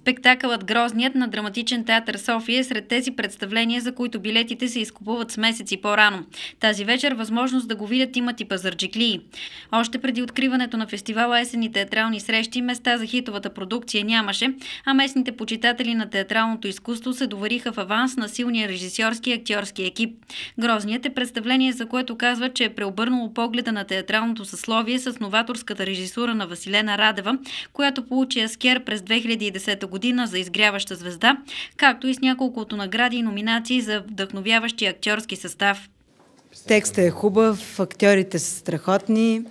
Спектакълът "Грозният" на Драматичен театър София е сред тези представления, за които билетите се изкупуват с месеци по-рано. Тази вечер възможност да го видят имат и пазарджиклии. Още преди откриването на фестивала есенни театрални срещи места за хитовата продукция нямаше, а местните почитатели на театралното изкуство се довериха в аванс на силния режисьорски и актьорски екип. "Грозният" е представление, за което казва, че е преобърнало погледа на театралното съсловие с новаторската режисура на Василена Радева, която получи Аскер през 2010 година за изгряваща звезда, както и с няколкото награди и номинации за вдъхновяващи актьорски състав. Текстът е хубав, актьорите са страхотни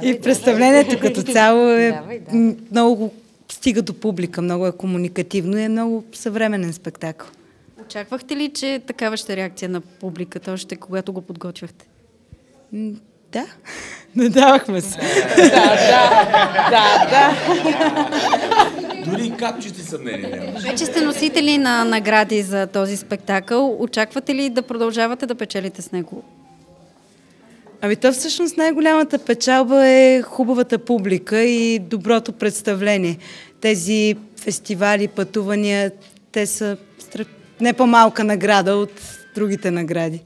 и представлението като цяло е много стига до публика, много е комуникативно и е много съвременен спектакъл. Очаквахте ли, че такава ще реакция на публиката, още когато го подготвяхте? Да, надявахме се. Да. Дори капчите съмнение няма. Вече сте носители на награди за този спектакъл. Очаквате ли да продължавате да печелите с него? Ами то всъщност най-голямата печалба е хубавата публика и доброто представление. Тези фестивали, пътувания, те са не по-малка награда от другите награди.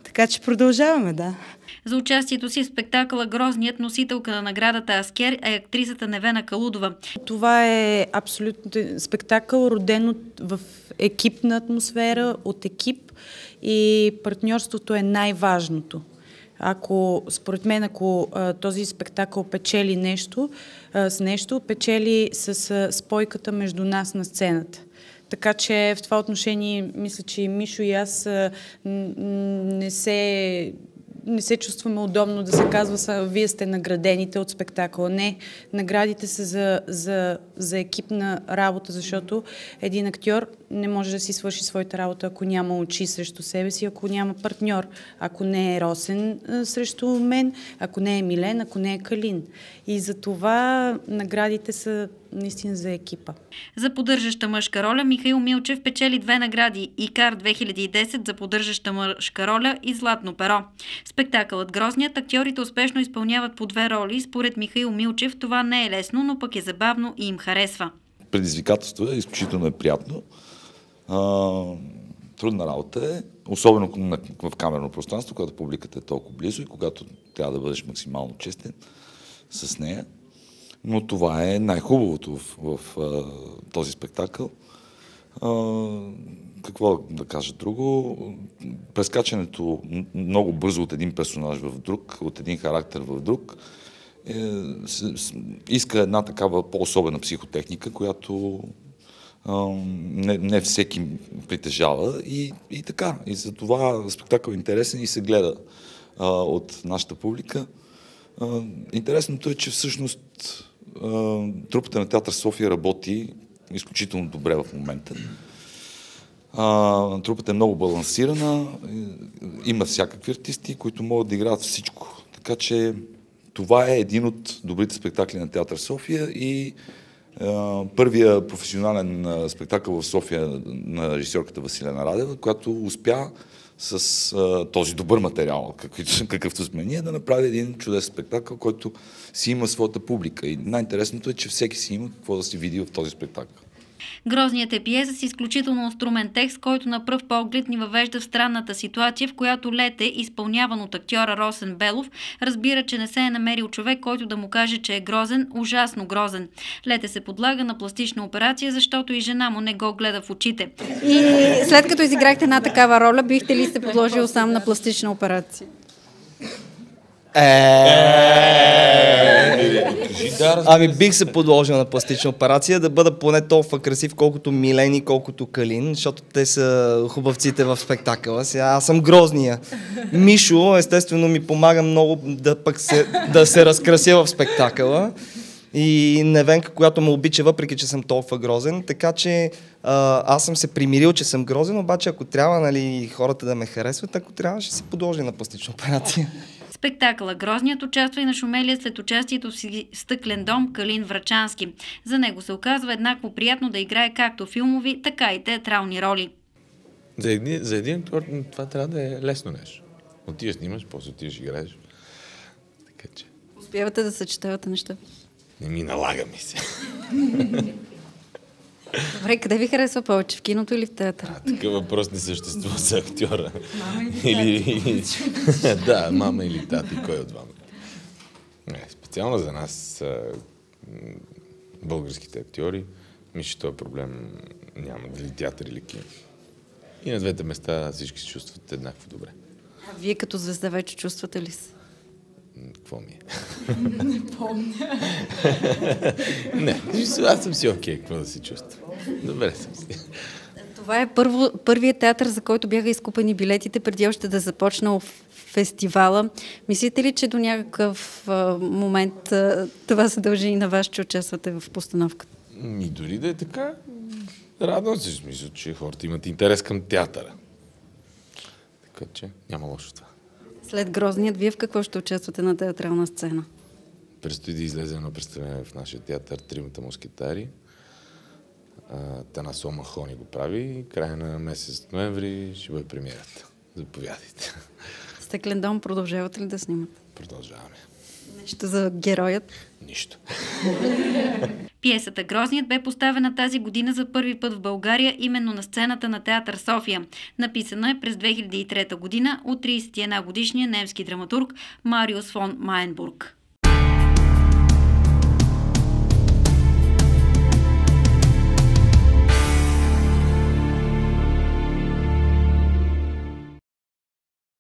Така че продължаваме, да. За участието си в спектакъла "Грозният" носителка на наградата Аскер е актрисата Невена Калудова. Това е абсолютно спектакъл, роден в екипна атмосфера, от екип, и партньорството е най-важното. Според мен, ако този спектакъл печели нещо, печели с спойката между нас на сцената. Така че в това отношение мисля, че Мишо и аз не се чувстваме удобно да се казва "Вие сте наградените от спектакъла". Не, наградите са за екипна работа, защото един актьор не може да си свърши своята работа, ако няма очи срещу себе си, ако няма партньор, ако не е Росен срещу мен, ако не е Милен, ако не е Калин. И за това наградите са наистина за екипа. За поддържаща мъжка роля Михаил Милчев печели 2 награди: Икар 2010 за поддържаща мъжка роля и Златно перо. Спектакълът "Грозният" актьорите успешно изпълняват по 2 роли. Според Михаил Милчев това не е лесно, но пък е забавно и им харесва. Предизвикателство е, изключително е приятно. Трудна работа е, особено в камерно пространство, когато публиката е толкова близо и когато трябва да бъдеш максимално честен с нея. Но това е най-хубавото в този спектакъл. Какво да кажа друго? Прескачането много бързо от един персонаж в друг, от един характер в друг, иска една такава по-особена психотехника, която не всеки притежава и така. И за това спектакъл е интересен и се гледа от нашата публика. Интересното е, че всъщност трупата на театър София работи изключително добре в момента. Трупата е много балансирана, има всякакви артисти, които могат да играят всичко. Така че това е един от добрите спектакли на театър София и първия професионален спектакъл в София на режисьорката Василена Радева, която успя с този добър материал, какъвто сме ние, да направи един чудесен спектакъл, който си има своята публика. И най-интересното е, че всеки си има какво да си види в този спектакъл. "Грозният" е пиеса с изключително остромен текст, който на пръв поглед ни въвежда в странната ситуация, в която Лете, изпълняван от актьора Росен Белов, разбира, че не се е намерил човек, който да му каже, че е грозен, ужасно грозен. Лете се подлага на пластична операция, защото и жена му не го гледа в очите. И след като изиграхте една такава роля, бихте ли се подложил сам на пластична операция? Ами бих се подложил на пластична операция, да бъда поне толкова красив, колкото Милен и колкото Калин, защото те са хубавците в спектакъла. Сега аз съм грозния. Мишо, естествено, ми помага много да се разкрася в спектакъла. И Невенка, която ме обича, въпреки че съм толкова грозен. Така че аз съм се примирил, че съм грозен, обаче ако трябва хората да ме харесват, ако трябва, ще се подложи на пластична операция. Спектакъла "Грозният" участва и на шумелия след участието си в "Стъклен дом" Калин Врачански. За него се оказва еднакво приятно да играе както филмови, така и театрални роли. За един актьор това трябва да е лесно нещо. Отиваш, снимаш, после отиваш, играеш. Така че... Успявате да съчетавате неща? Не ми налага ми се. Добре, къде ви харесва повече? В киното или в театъра? Такъв въпрос не съществува за актьора. Мама или тати? Да, мама или тати, кой от двама? Не, специално за нас, българските актьори, мисля, че този проблем няма дали театър или кино. И на двете места всички се чувстват еднакво добре. А вие като звезда вече чувствате ли се? Какво ми е? Не помня. Не, аз съм си окей, какво да се чувствам. Добре съм си. Това е първият театър, за който бяха изкупени билетите, преди още да започнал фестивала. Мислите ли, че до някакъв момент това се дължи и на вас, че участвате в постановката? Дори да е така, радвам се, смисъл, че хората имат интерес към театъра. Така че няма лошо това. След Грозният, вие в какво ще участвате на театрална сцена? Предстои да излезе едно представление в нашия театър "Тримата мускетари". Танасо Махони го прави и края на месец ноември ще бъде премиерата. Заповядайте. Стеклен дом продължавате ли да снимате? Продължаваме. Нещо за героят? Нищо. Пиесата "Грозният" бе поставена тази година за първи път в България именно на сцената на театър София. Написана е през 2003 година от 31 годишния немски драматург Мариус фон Майенбург.